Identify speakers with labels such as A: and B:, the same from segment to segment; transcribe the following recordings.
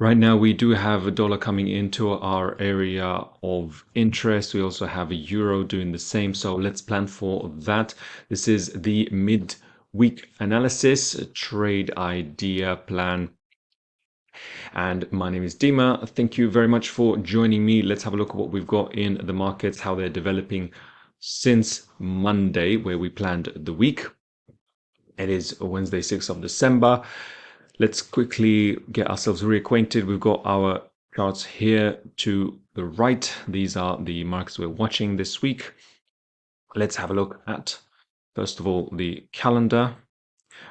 A: Right now, we do have a dollar coming into our area of interest. We also have a euro doing the same. So let's plan for that. This is the mid-week analysis, a trade idea plan. And my name is Dima. Thank you very much for joining me. Let's have a look at what we've got in the markets, how they're developing since Monday, where we planned the week. It is Wednesday, 6th of December. Let's quickly get ourselves reacquainted. We've got our charts here to the right. These are the markets we're watching this week. Let's have a look at, first of all, the calendar.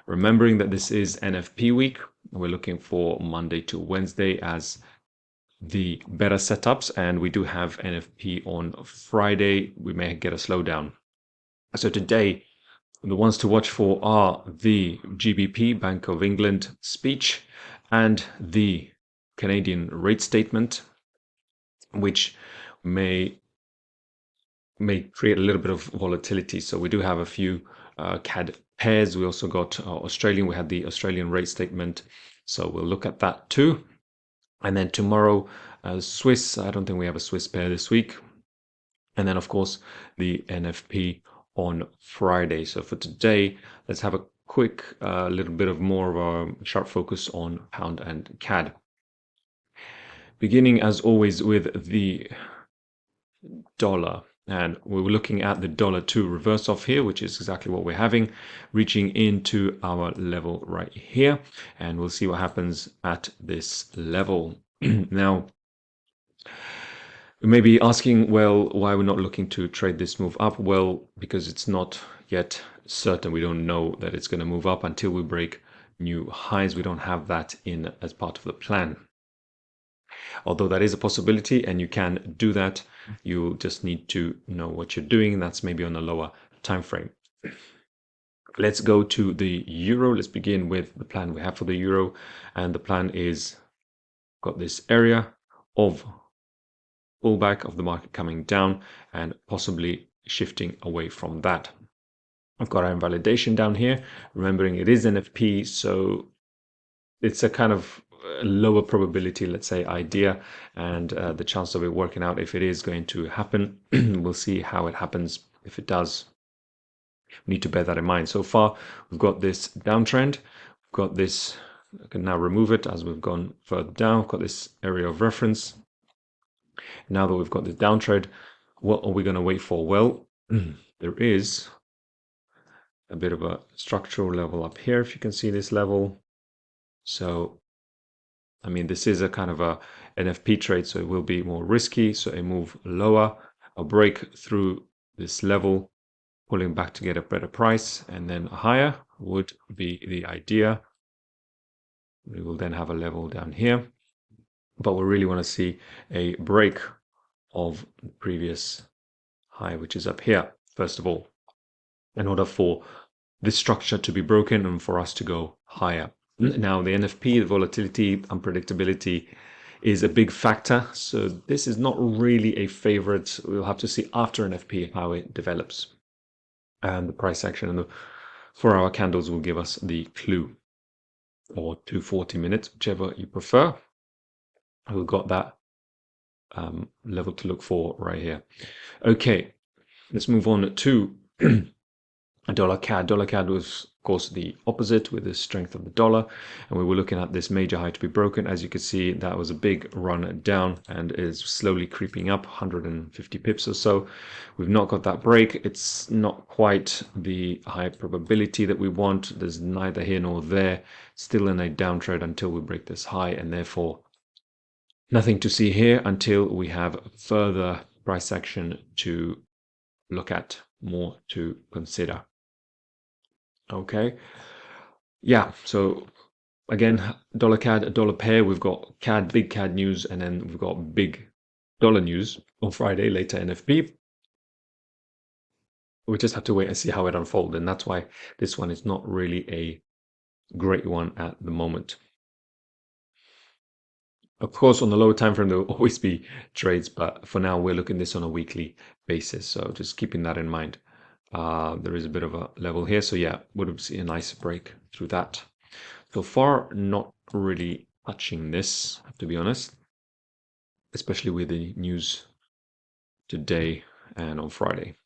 A: Remembering that this is NFP week, we're looking for Monday to Wednesday as the better setups, and we do have NFP on Friday. We may get a slowdown. So today, the ones to watch for are the GBP, Bank of England speech, and the Canadian rate statement, which may create a little bit of volatility. So we do have a few CAD pairs. We also got Australian. We had the Australian rate statement. So we'll look at that too. And then tomorrow, Swiss. I don't think we have a Swiss pair this week. And then, of course, the NFP on Friday. So for today, let's have a quick little bit of more of a sharp focus on pound and CAD. Beginning, as always, with the dollar. And we were looking at the dollar to reverse off here, which is exactly what we're having, reaching into our level right here. And we'll see what happens at this level. Now, you may be asking, well, why we're not looking to trade this move up? Well, because it's not yet certain. We don't know that it's going to move up until we break new highs. We don't have that in as part of the plan. Although that is a possibility and you can do that, you just need to know what you're doing. That's maybe on a lower time frame. Let's go to the euro. Let's begin with the plan we have for the euro. And the plan is got this area of pullback of the market coming down and possibly shifting away from that. I've got our invalidation down here, remembering it is NFP, so it's a kind of lower probability, let's say, idea, and the chance of it working out, if it is going to happen, we'll see how it happens. If it does, we need to bear that in mind. So far, we've got this downtrend. We've got this, I can now remove it as we've gone further down. We've got this area of reference. Now that we've got this downtrend, what are we going to wait for? Well, there is a bit of a structural level up here, if you can see this level. So, I mean, this is a kind of a NFP trade, so it will be more risky. So a move lower, a break through this level, pulling back to get a better price, and then higher would be the idea. We will then have a level down here, but we really want to see a break of the previous high, which is up here, first of all, in order for this structure to be broken and for us to go higher. Now, the NFP, the volatility, unpredictability is a big factor. So this is not really a favorite. We'll have to see after NFP how it develops. And the price action and the 4-hour candles will give us the clue, or 240 minutes, whichever you prefer. We've got that level to look for right here. Okay, let's move on to dollar CAD. Dollar CAD was, of course, the opposite with the strength of the dollar, and we were looking at this major high to be broken. As you can see, that was a big run down and is slowly creeping up 150 pips or so. We've not got that break. It's not quite the high probability that we want. There's neither here nor there. Still in a downtrend until we break this high, and therefore nothing to see here until we have further price action to look at, more to consider. Okay. Yeah. So again, dollar CAD, dollar pair. We've got CAD, big CAD news, and then we've got big dollar news on Friday, later NFP. We just have to wait and see how it unfolds. And that's why this one is not really a great one at the moment. Of course, on the lower time frame, there will always be trades, but for now, we're looking at this on a weekly basis. So just keeping that in mind. There is a bit of a level here. So yeah, would have seen a nice break through that. So far, not really touching this, to be honest, especially with the news today and on Friday.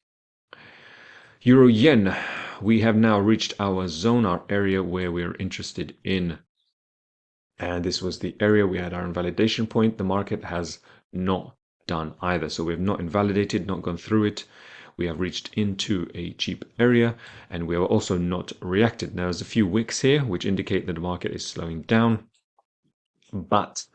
A: Euro yen, we have now reached our zone, our area where we're interested in. And this was the area we had our invalidation point. The market has not done either. So we have not invalidated, not gone through it. We have reached into a cheap area and we have also not reacted. Now there's a few wicks here which indicate that the market is slowing down, but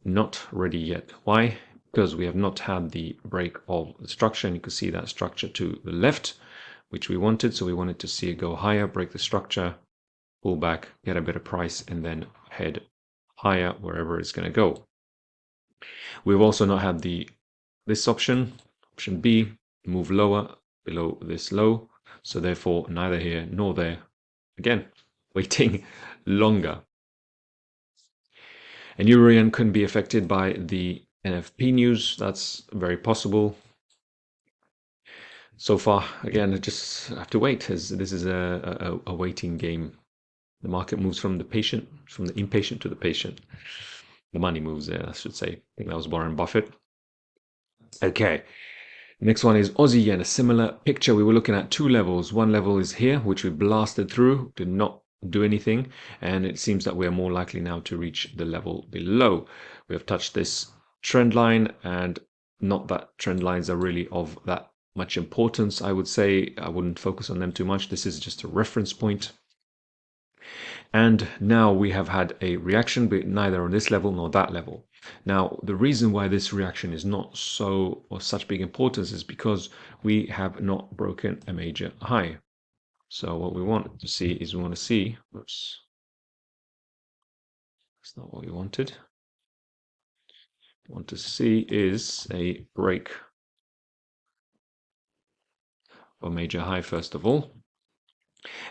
A: not ready yet. Why? Because we have not had the break of the structure, and you can see that structure to the left, which we wanted. So we wanted to see it go higher, break the structure, pull back, get a better price, and then head higher wherever it's going to go. We've also not had this option B, move lower below this low. So therefore, neither here nor there. Again, waiting longer. And euro yen couldn't be affected by the NFP news. That's very possible. So far, again, I just have to wait, as this is a waiting game. The market moves from the impatient to the patient. The money moves there, I should say. I think that was Warren Buffett. Okay. Next one is Aussie yen, a similar picture. We were looking at two levels. One level is here, which we blasted through, did not do anything. And it seems that we are more likely now to reach the level below. We have touched this trend line, and not that trend lines are really of that much importance, I would say. I wouldn't focus on them too much. This is just a reference point. And now we have had a reaction, but neither on this level nor that level. Now, the reason why this reaction is not so or such big importance is because we have not broken a major high. So what we want to see is oops, that's not what we wanted. What we want to see is a break of a major high first of all.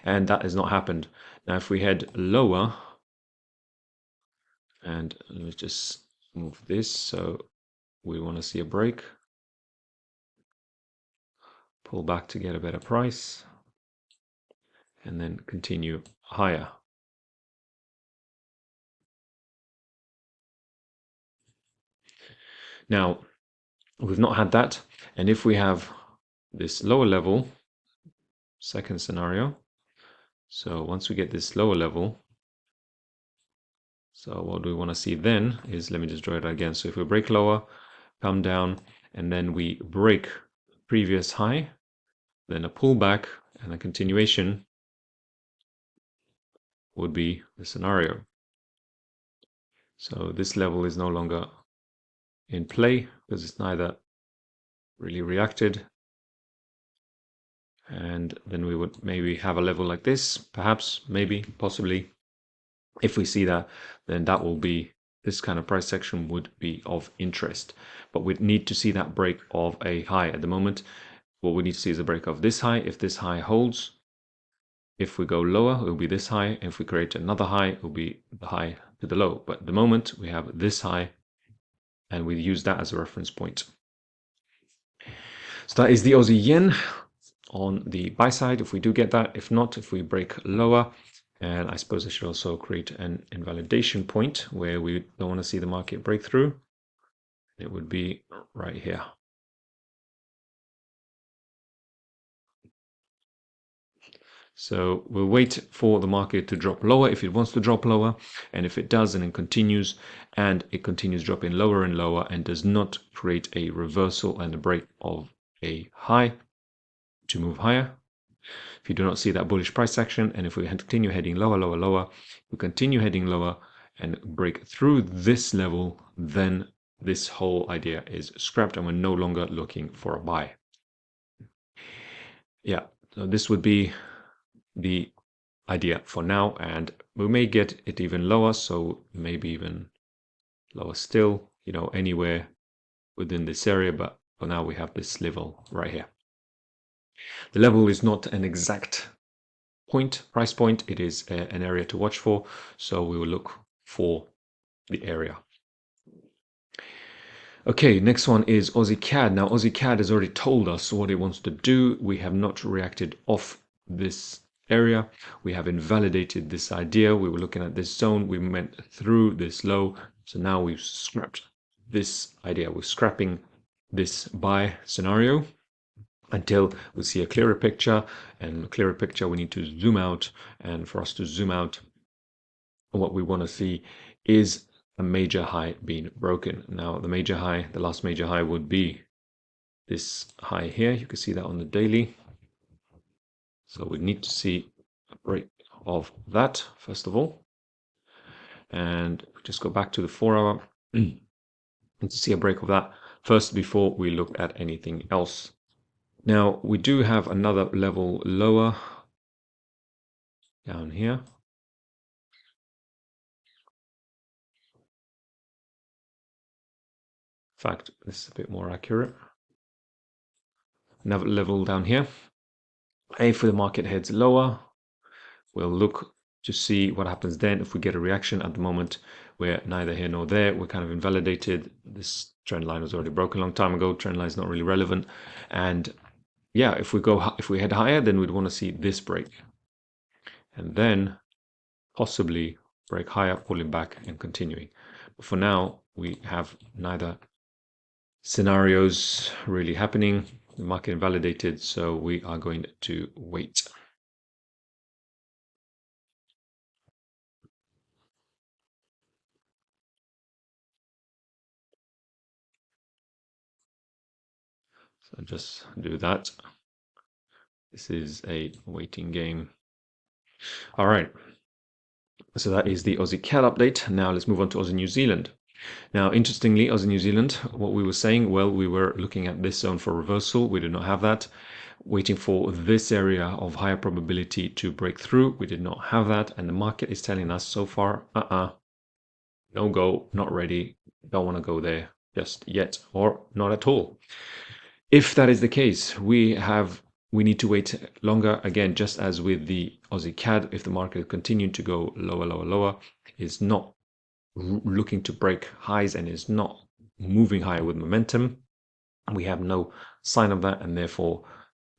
A: And that has not happened. Now, if we head lower, and let's just move this, so we want to see a break, pull back to get a better price, and then continue higher. Now, we've not had that, and if we have this lower level, second scenario, so once we get this lower level, so what we want to see then is, let me just draw it again. So if we break lower, come down, and then we break previous high, then a pullback and a continuation would be the scenario. So this level is no longer in play because it's neither really reacted. And then we would maybe have a level like this, perhaps, maybe, possibly. If we see that, then that will be, this kind of price section would be of interest. But we'd need to see that break of a high. At the moment, what we need to see is a break of this high. If this high holds, if we go lower, it will be this high. If we create another high, it will be the high to the low. But at the moment, we have this high, and we use that as a reference point. So that is the Aussie yen on the buy side, if we do get that. If not, if we break lower, and I suppose I should also create an invalidation point where we don't want to see the market break through. It would be right here. So we'll wait for the market to drop lower if it wants to drop lower, and if it does and it continues dropping lower and lower and does not create a reversal and a break of a high to move higher. If you do not see that bullish price action, and if we continue heading lower, lower, lower, we continue heading lower and break through this level, then this whole idea is scrapped and we're no longer looking for a buy. Yeah, so this would be the idea for now, and we may get it even lower, so maybe even lower still, anywhere within this area, but for now we have this level right here. The level is not an exact price point, it is an area to watch for, so we will look for the area. Okay, next one is Aussie CAD. Now Aussie CAD has already told us what it wants to do. We have not reacted off this area. We have invalidated this idea. We were looking at this zone. We went through this low. So now we've scrapped this idea. We're scrapping this buy scenario until we see a clearer picture. And a clearer picture, we need to zoom out. And for us to zoom out, what we want to see is a major high being broken. Now, the major high, the last major high would be this high here. You can see that on the daily. So we need to see a break of that, first of all. And just go back to the 4-hour and to see a break of that first before we look at anything else. Now, we do have another level lower down here. In fact, this is a bit more accurate. Another level down here. If the market heads lower, we'll look to see what happens then. If we get a reaction, at the moment we're neither here nor there. We're kind of invalidated. This trend line was already broken a long time ago. Trend line is not really relevant. And yeah, if we head higher, then we'd want to see this break, and then possibly break higher, pulling back and continuing. But for now, we have neither scenarios really happening. The market invalidated, so we are going to wait. So just do that. This is a waiting game. All right. So that is the Aussie CAD update. Now let's move on to Aussie New Zealand. Now, interestingly, Aussie New Zealand, what we were saying, well, we were looking at this zone for reversal. We did not have that. Waiting for this area of higher probability to break through. We did not have that. And the market is telling us so far, no go, not ready, don't want to go there just yet, or not at all. If that is the case, we need to wait longer. Again, just as with the Aussie CAD, if the market continued to go lower, lower, lower, is not looking to break highs and is not moving higher with momentum, we have no sign of that, and therefore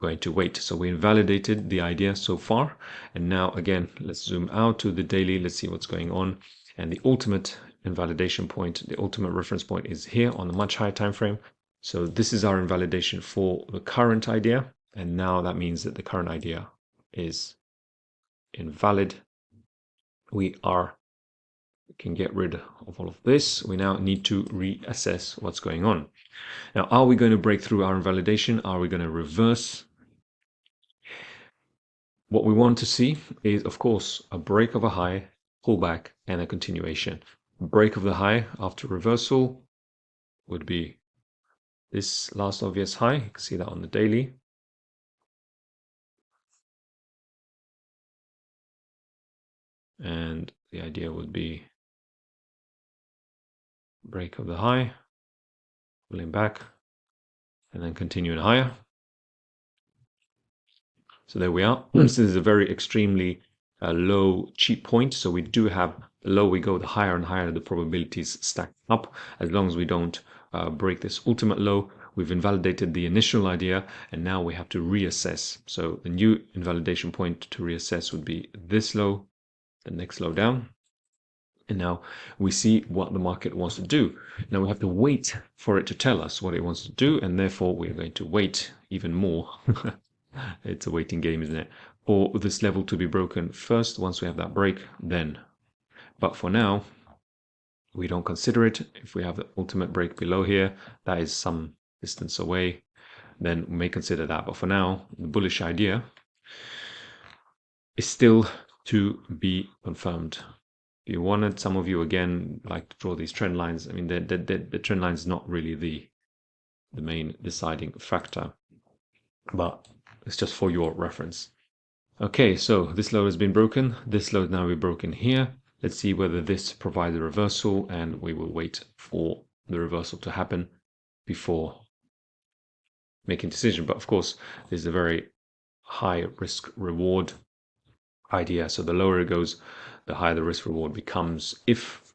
A: going to wait. So we invalidated the idea so far. And now again, let's zoom out to the daily. Let's see what's going on. And the ultimate invalidation point, the ultimate reference point is here on a much higher time frame. So this is our invalidation for the current idea. And now that means that the current idea is invalid. We can get rid of all of this. We now need to reassess what's going on. Now, are we going to break through our invalidation? Are we going to reverse? What we want to see is, of course, a break of a high, pullback, and a continuation. Break of the high after reversal would be this last obvious high. You can see that on the daily. And the idea would be break of the high, pulling back, and then continuing higher. So there we are. This is a very extremely low cheap point. So we do have the lower we go, the higher and higher the probabilities stack up. As long as we don't break this ultimate low, we've invalidated the initial idea, and now we have to reassess. So the new invalidation point to reassess would be this low, the next low down. And now we see what the market wants to do. Now we have to wait for it to tell us what it wants to do, and therefore we're going to wait even more. It's a waiting game, isn't it? For this level to be broken first. Once we have that break, then. But for now, we don't consider it. If we have the ultimate break below here, that is some distance away, then we may consider that. But for now, the bullish idea is still to be confirmed. If you wanted, some of you again like to draw these trend lines. I mean, the trend line is not really the main deciding factor, but it's just for your reference. Okay, so this low has been broken. This low now will be broken here. Let's see whether this provides a reversal, and we will wait for the reversal to happen before making a decision. But of course, this is a very high risk reward idea. So the lower it goes, the higher the risk reward becomes if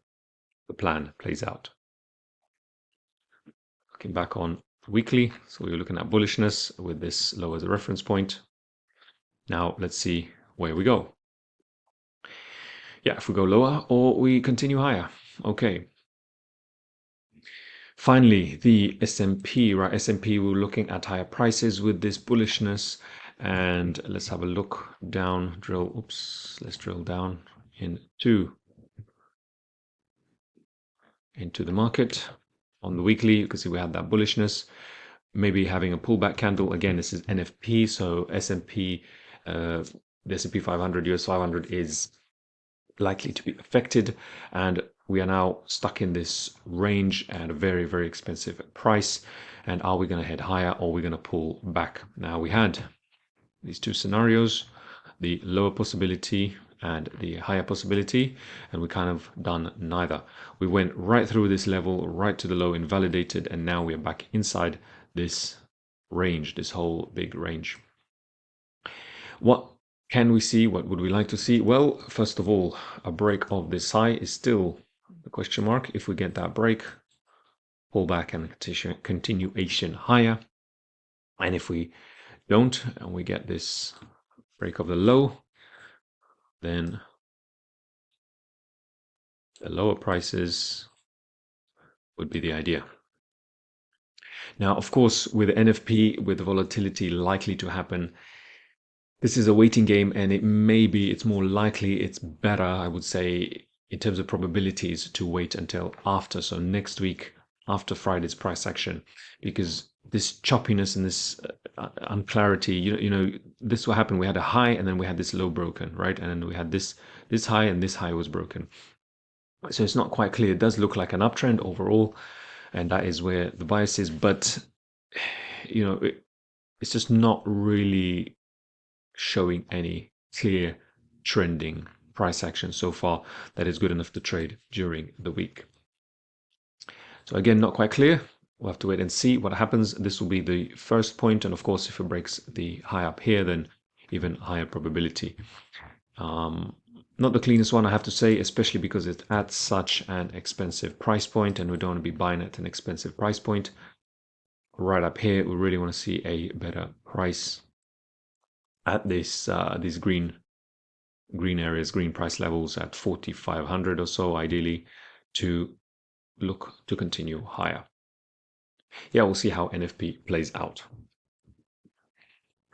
A: the plan plays out. Looking back on weekly, so we were looking at bullishness with this low as a reference point. Now let's see where we go. Yeah, if we go lower or we continue higher. Okay. Finally, the S&P, right? S&P, we're looking at higher prices with this bullishness. And let's have a look down, let's drill down into the market. On the weekly, you can see we had that bullishness, maybe having a pullback candle. Again, this is NFP, so S&P, the S&P 500, US 500 is likely to be affected, and we are now stuck in this range at a very, very expensive price. And are we going to head higher or are we going to pull back? Now, we had these two scenarios, the lower possibility and the higher possibility, and we kind of done neither. We went right through this level, right to the low, invalidated, and now we are back inside this range, this whole big range. What can we see? What would we like to see? Well, first of all, a break of this high is still the question mark. If we get that break, pull back and continuation higher. And if we don't, and we get this break of the low, then the lower prices would be the idea. Now, of course, with NFP, with the volatility likely to happen, this is a waiting game, and it's more likely, it's better, I would say, in terms of probabilities, to wait until after, so next week, after Friday's price action, because this choppiness and this unclarity, this will happen. We had a high and then we had this low broken, right? And then we had this high and this high was broken. So it's not quite clear. It does look like an uptrend overall, and that is where the bias is, but it's just not really showing any clear trending price action so far that is good enough to trade during the week. So again, not quite clear. We'll have to wait and see what happens. This will be the first point, and of course, if it breaks the high up here, then even higher probability. Not the cleanest one, I have to say, especially because it's at such an expensive price point, and we don't want to be buying at an expensive price point. Right up here, we really want to see a better price at these green areas, green price levels at 4,500 or so, ideally, to look to continue higher. Yeah, we'll see how NFP plays out.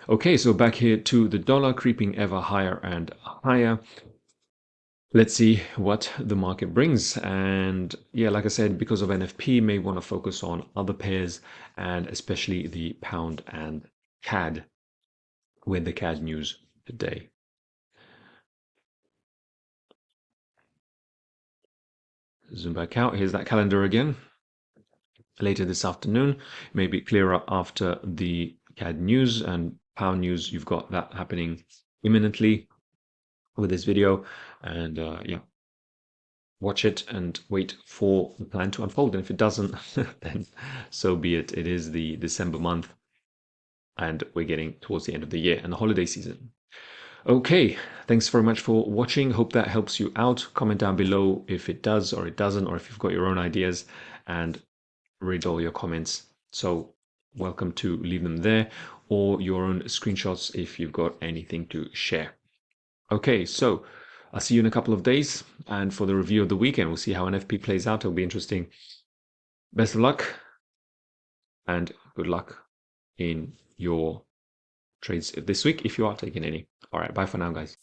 A: Okay, so back here to the dollar, creeping ever higher and higher. Let's see what the market brings. And yeah, like I said, because of NFP, may want to focus on other pairs, and especially the pound and CAD, with the CAD news today. Zoom back out. Here's that calendar again. Later this afternoon, maybe clearer after the CAD news and pound news. You've got that happening imminently with this video, and yeah, watch it and wait for the plan to unfold. And if it doesn't, then so be it. It is the December month, and we're getting towards the end of the year and the holiday season. Okay, thanks very much for watching. Hope that helps you out. Comment down below if it does or it doesn't, or if you've got your own ideas, and read all your comments. So welcome to leave them there, or your own screenshots if you've got anything to share. Okay, so I'll see you in a couple of days, and for the review of the weekend, we'll see how NFP plays out. It'll be interesting. Best of luck, and good luck in your trades this week if you are taking any. All right, bye for now, guys.